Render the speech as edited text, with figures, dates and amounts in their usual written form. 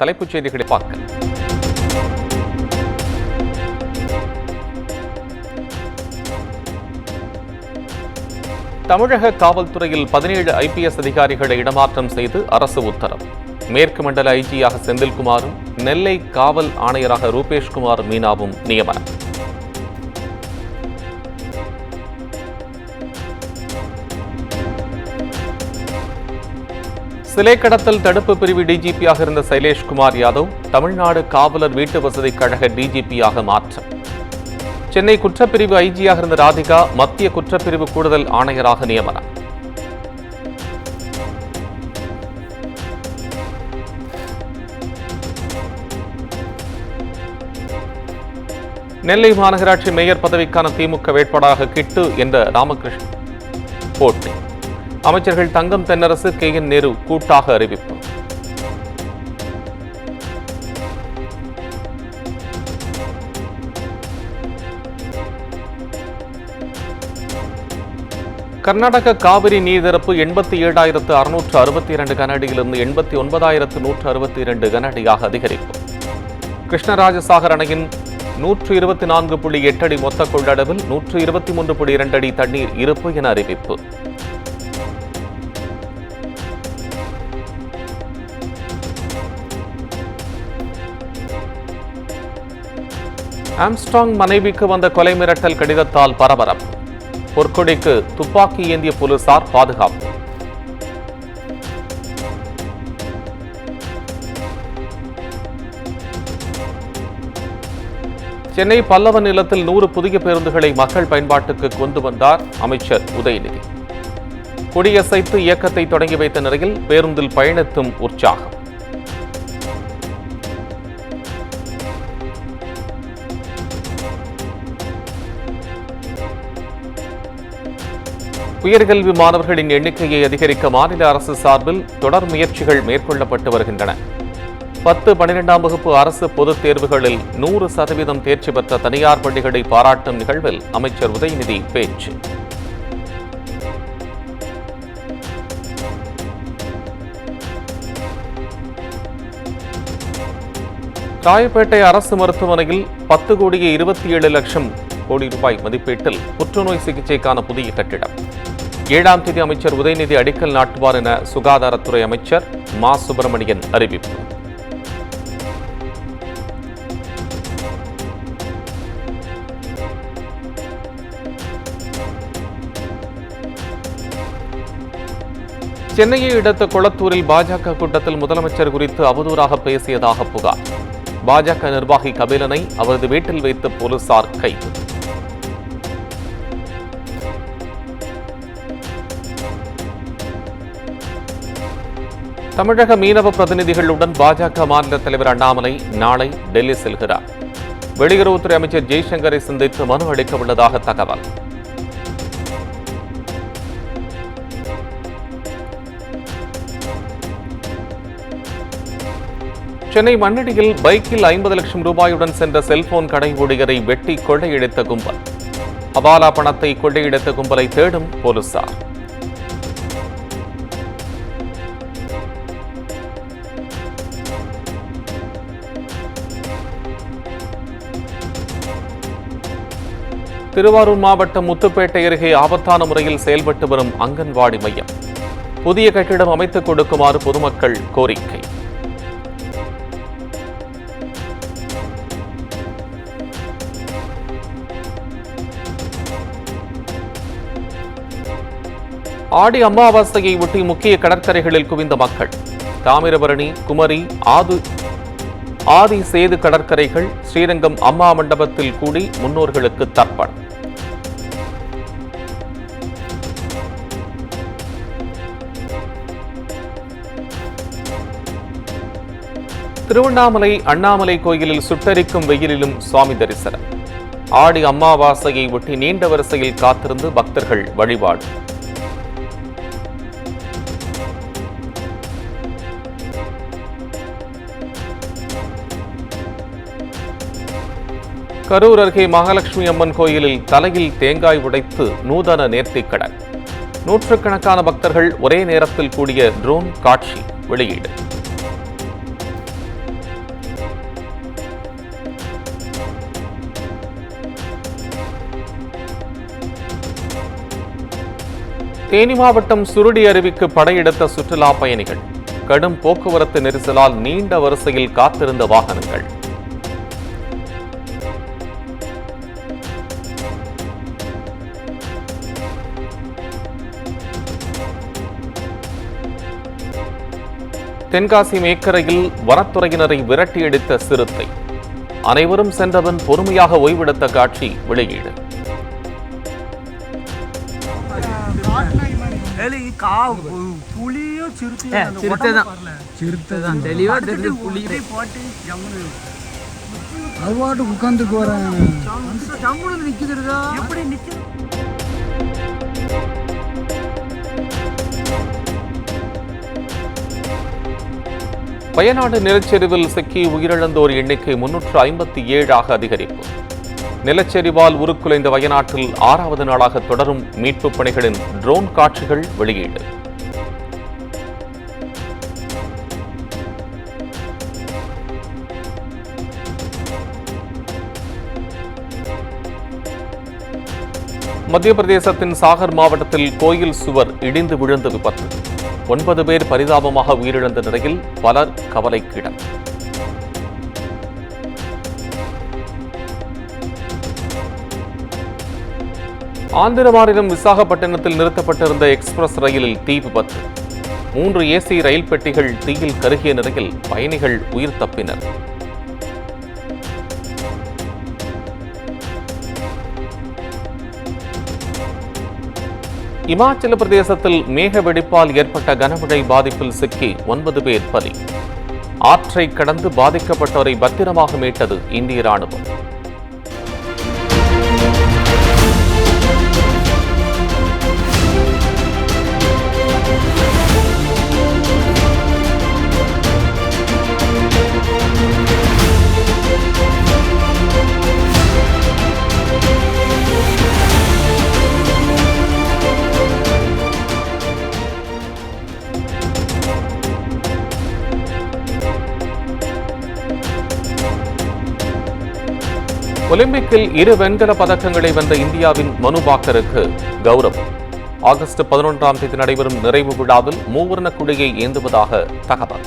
தலைப்புச் செய்திகளை பார்க்க தமிழக காவல்துறையில் 17 IPS அதிகாரிகளை இடமாற்றம் செய்து அரசு உத்தரவு. மேற்கு மண்டல ஐஜியாக செந்தில்குமாரும் நெல்லை காவல் ஆணையராக ரூபேஷ்குமார் மீனாவும் நியமனம். சிலை கடத்தல் தடுப்பு பிரிவு டிஜிபியாக இருந்த சைலேஷ்குமார் யாதவ் தமிழ்நாடு காவலர் வீட்டு வசதி கழக டிஜிபியாக மாற்றம். சென்னை குற்றப்பிரிவு ஐஜியாக இருந்த ராதிகா மத்திய குற்றப்பிரிவு கூடுதல் ஆணையராக நியமனம். நெல்லை மாநகராட்சி மேயர் பதவிக்கான திமுக வேட்பாளராக கிட்டு என்ற ராமகிருஷ்ணன் போட்டி. அமைச்சர்கள் தங்கம் தென்னரசு, KN நேரு கூட்டாக அறிவிப்பு. கர்நாடக காவிரி நீர்திறப்பு 87,662 கனஅடியிலிருந்து 89,162 கனஅடியாக அதிகரிப்பு. கிருஷ்ணராஜசாகர் அணையின் 124.8 அடி மொத்த கொள்ளளவில் 123.2 அடி தண்ணீர் இருப்பு என அறிவிப்பு. ஆம்ஸ்ட்ராங் மனைவிக்கு வந்த கொலை மிரட்டல் கடிதத்தால் பரபரப்பு. பொற்கொடிக்கு துப்பாக்கி ஏந்திய போலீசார் பாதுகாப்பு. சென்னை பல்லவ நிலத்தில் 100 புதிய பேருந்துகளை மக்கள் பயன்பாட்டுக்கு கொண்டு வந்தார் அமைச்சர் உதயநிதி. கொடியசைத்து இயக்கத்தை தொடங்கி வைத்த நிலையில் பேருந்தில் பயணித்தும் உற்சாகம். உயர்கல்வி மாணவர்களின் எண்ணிக்கையை அதிகரிக்க மாநில அரசு சார்பில் தொடர் முயற்சிகள் மேற்கொள்ளப்பட்டு வருகின்றன. 10, 12ஆம் வகுப்பு அரசு பொதுத் தேர்வுகளில் 100% தேர்ச்சி பெற்ற தனியார் பள்ளிகளை பாராட்டும் நிகழ்வில் அமைச்சர் உதயநிதி பேச்சு. ராயப்பேட்டை அரசு மருத்துவமனையில் 10,27,00,000 கோடி ரூபாய் மதிப்பீட்டில் புற்றுநோய் சிகிச்சைக்கான புதிய கட்டிடம். 7ஆம் தேதி அமைச்சர் உதயநிதி அடிக்கல் நாட்டுவார் என சுகாதாரத்துறை அமைச்சர் மா. சுப்பிரமணியன் அறிவிப்பு. சென்னையை அடுத்த கொளத்தூரில் பாஜக கூட்டத்தில் முதலமைச்சர் குறித்து அவதூறாக பேசியதாக புகார். பாஜக நிர்வாகி கபிலனை அவரது வீட்டில் வைத்து போலீசார் கைது. தமிழக மீனவ பிரதிநிதிகளுடன் பாஜக மாநில தலைவர் அண்ணாமலை நாளை டெல்லி செல்கிறார். வெளியுறவுத்துறை அமைச்சர் ஜெய்சங்கரை சந்தித்து மனு அளிக்க உள்ளதாக தகவல். சென்னை மண்ணடியில் பைக்கில் 50 லட்சம் ரூபாயுடன் சென்ற செல்போன் கடை ஊழியரை வெட்டி கொள்ளையடித்த கும்பல். ஹவாலா பணத்தை கொள்ளையடித்த கும்பலை தேடும் போலீசார். திருவாரூர் மாவட்டம் முத்துப்பேட்டை அருகே ஆபத்தான முறையில் செயல்பட்டு வரும் அங்கன்வாடி மையம். புதிய கட்டிடம் அமைத்துக் கொடுக்குமாறு பொதுமக்கள் கோரிக்கை. ஆடி அமாவாசையை ஒட்டி முக்கிய கடற்கரைகளில் குவிந்த மக்கள். தாமிரபரணி, குமரி, ஆதி சேது கடற்கரைகள், ஸ்ரீரங்கம் அம்மா மண்டபத்தில் கூடி முன்னோர்களுக்கு தர்ப்பணம். திருவண்ணாமலை அண்ணாமலை கோயிலில் சுட்டெரிக்கும் வெயிலிலும் சுவாமி தரிசனம். ஆடி அமாவாசையை ஒட்டி நீண்ட வரிசையில் காத்திருந்து பக்தர்கள் வழிபாடு. கரூர் அருகே மகாலட்சுமி அம்மன் கோயிலில் தலையில் தேங்காய் உடைத்து நூதன நேர்த்திக்கடன். நூற்றுக்கணக்கான பக்தர்கள் ஒரே நேரத்தில் கூடிய ட்ரோன் காட்சி வெளியீடு. தேனி மாவட்டம் சுருடி அருவிக்கு படையெடுத்த சுற்றுலா பயணிகள். கடும் போக்குவரத்து நெரிசலால் நீண்ட வரிசையில் காத்திருந்த வாகனங்கள். தென்காசி மேக்கரையில் வனத்துறையினரை விரட்டியடித்த சிறுத்தை. அனைவரும் சென்றவன் பொறுமையாக ஓய்வெடுத்த காட்சி வெளியீடு. வயநாடு நிலச்சரிவில் சிக்கி உயிரிழந்தோர் எண்ணிக்கை 357 அதிகரிப்பு. நிலச்சரிவால் உருக்குலைந்த வயநாட்டில் 6வது நாளாக தொடரும் மீட்புப் பணிகளின் ட்ரோன் காட்சிகள் வெளியீடு. மத்திய பிரதேசத்தின் சாகர் மாவட்டத்தில் கோயில் சுவர் இடிந்து விழுந்த விபத்து. 9 பேர் பரிதாபமாக உயிரிழந்த நிலையில் பலர் கவலைக்கிடம். ஆந்திர மாநிலம் விசாகப்பட்டினத்தில் நிறுத்தப்பட்டிருந்த எக்ஸ்பிரஸ் ரயிலில் தீ விபத்து. 3 ஏசி ரயில் பெட்டிகள் தீயில் கருகிய நிலையில் பயணிகள் உயிர் தப்பினர். இமாச்சல பிரதேசத்தில் மேக வெடிப்பால் ஏற்பட்ட கனமழை பாதிப்பில் சிக்கி 9 பேர் பலி. ஆற்றை கடந்து பாதிக்கப்பட்டவரை பத்திரமாக மீட்டது இந்திய ராணுவம். ஒலிம்பிக்கில் 2 வெண்கல பதக்கங்களை வென்ற இந்தியாவின் மனு பாக்கருக்கு கௌரவம். ஆகஸ்ட் 11ஆம் தேதி நடைபெறும் நிறைவு விழாவில் மூவர்ண கொடியை ஏந்துவதாக தகவல்.